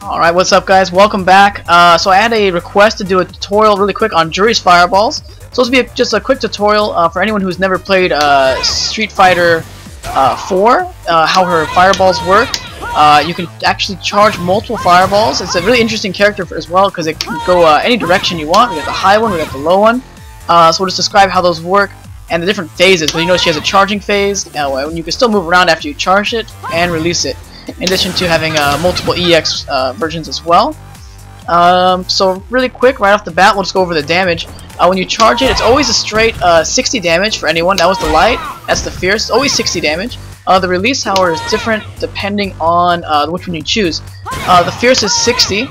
Alright, what's up guys? Welcome back. So I had a request to do a tutorial really quick on Juri's fireballs. So this will be just a quick tutorial for anyone who's never played Street Fighter 4, how her fireballs work. You can actually charge multiple fireballs. It's a really interesting character as well because it can go any direction you want. We got the high one, we got the low one. So we'll just describe how those work and the different phases. So you know she has a charging phase, when you can still move around after you charge it and release it. In addition to having multiple EX versions as well. So really quick, right off the bat, we'll just go over the damage. When you charge it, it's always a straight 60 damage for anyone. That was the light, that's the fierce, it's always 60 damage. The release, however, is different depending on which one you choose. The fierce is 60,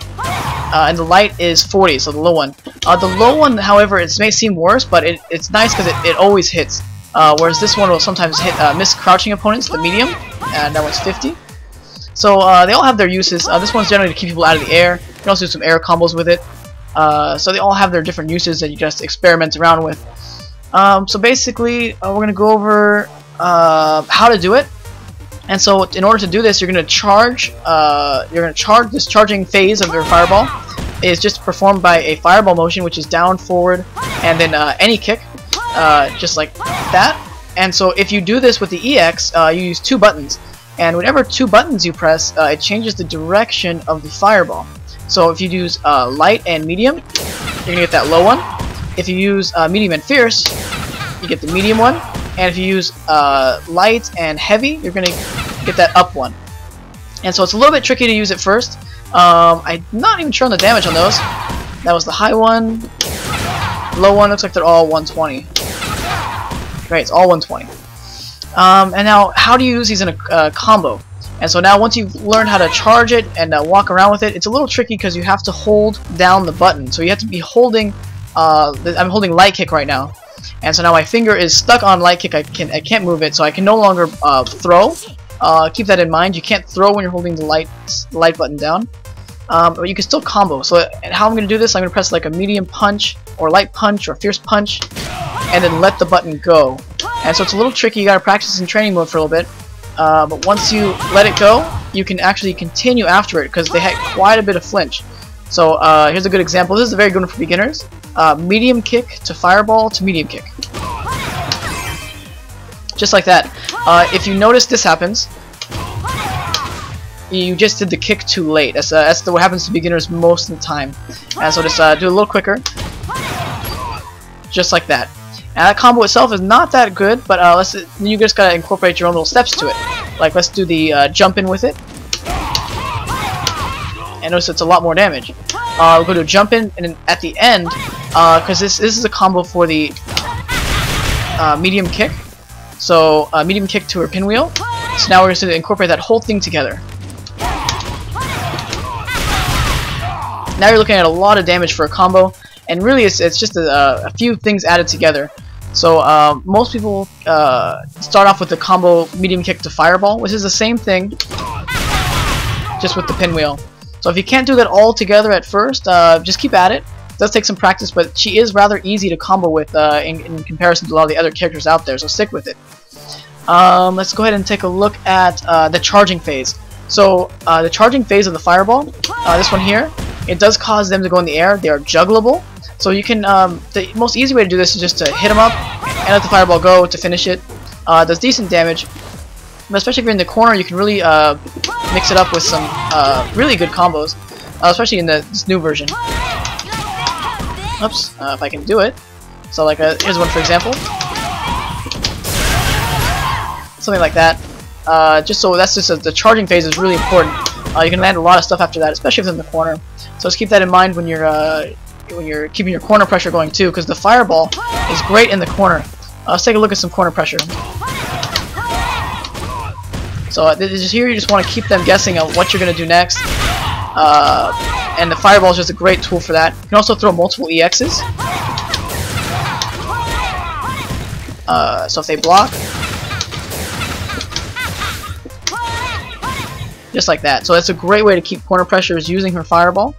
and the light is 40, so the low one. The low one, however, it may seem worse, but it's nice because it always hits. Whereas this one will sometimes hit miss crouching opponents, the medium, and that one's 50. So they all have their uses. This one's generally to keep people out of the air. You can also do some air combos with it. So they all have their different uses that you just experiment around with. So basically, we're going to go over how to do it. And so in order to do this, you're going to charge. This charging phase of your fireball is just performed by a fireball motion, which is down, forward, and then any kick, just like that. And so if you do this with the EX, you use two buttons. And whenever two buttons you press, it changes the direction of the fireball. So if you use light and medium, you're going to get that low one. If you use medium and fierce, you get the medium one. And if you use light and heavy, you're going to get that up one. And so it's a little bit tricky to use it first. I'm not even sure on the damage on those. That was the high one. Low one, looks like they're all 120. Great, it's all 120. And now, how do you use these in a combo? And so now, once you've learned how to charge it and walk around with it, it's a little tricky because you have to hold down the button. So you have to be holding. I'm holding light kick right now, and so now my finger is stuck on light kick. I can't move it, so I can no longer throw. Keep that in mind. You can't throw when you're holding the light button down, but you can still combo. So how I'm going to do this? I'm going to press like a medium punch or light punch or fierce punch, and then let the button go. And so it's a little tricky, you gotta practice in training mode for a little bit. But once you let it go, you can actually continue after it because they had quite a bit of flinch. So here's a good example. This is a very good one for beginners. Medium kick to fireball to medium kick. Just like that. If you notice this happens, you just did the kick too late. That's what happens to beginners most of the time. And so just do a little quicker. Just like that. And that combo itself is not that good, but you just gotta incorporate your own little steps to it. Like let's do the jump in with it, and notice it's a lot more damage. We'll go to a jump in, and then at the end, because this is a combo for the medium kick. So medium kick to her pinwheel. So now we're just gonna incorporate that whole thing together. Now you're looking at a lot of damage for a combo, and really it's just a few things added together. So most people start off with the combo medium kick to fireball, which is the same thing, just with the pinwheel. So if you can't do that all together at first, just keep at it. It does take some practice, but she is rather easy to combo with in comparison to a lot of the other characters out there, so stick with it. Let's go ahead and take a look at the charging phase. So the charging phase of the fireball, this one here, it does cause them to go in the air. They are juggleable. So you can, the most easy way to do this is just to hit them up and let the fireball go to finish it. It does decent damage, but especially if you're in the corner, you can really mix it up with some really good combos, especially in this new version. Oops, if I can do it. So like, here's one for example. Something like that. Just so that's just the charging phase is really important. You can land a lot of stuff after that, especially if it's in the corner. So just keep that in mind when you're keeping your corner pressure going too, because the fireball is great in the corner. Let's take a look at some corner pressure. So here you just want to keep them guessing on what you're going to do next. And the fireball is just a great tool for that. You can also throw multiple EXs. So if they block, just like that. So that's a great way to keep corner pressure is using her fireball.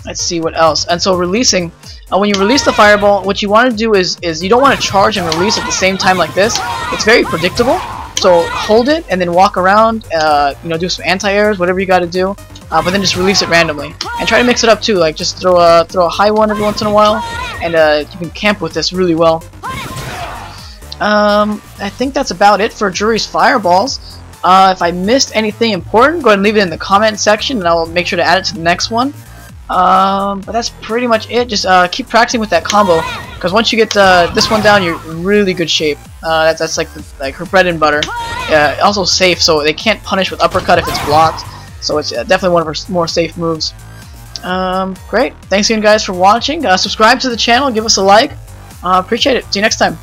Let's see what else. And so releasing, when you release the fireball, what you want to do is you don't want to charge and release at the same time like this. It's very predictable. so hold it and then walk around, you know, do some anti-airs, whatever you gotta do, but then just release it randomly. And try to mix it up too, like just throw a high one every once in a while, and you can camp with this really well. I think that's about it for Juri's fireballs. If I missed anything important, go ahead and leave it in the comment section and I'll make sure to add it to the next one. But that's pretty much it. Just keep practicing with that combo, because once you get this one down, you're in really good shape. That's like her bread and butter. Also safe, so they can't punish with uppercut if it's blocked. So it's definitely one of her more safe moves. Great. Thanks again, guys, for watching. Subscribe to the channel, give us a like. Appreciate it. See you next time.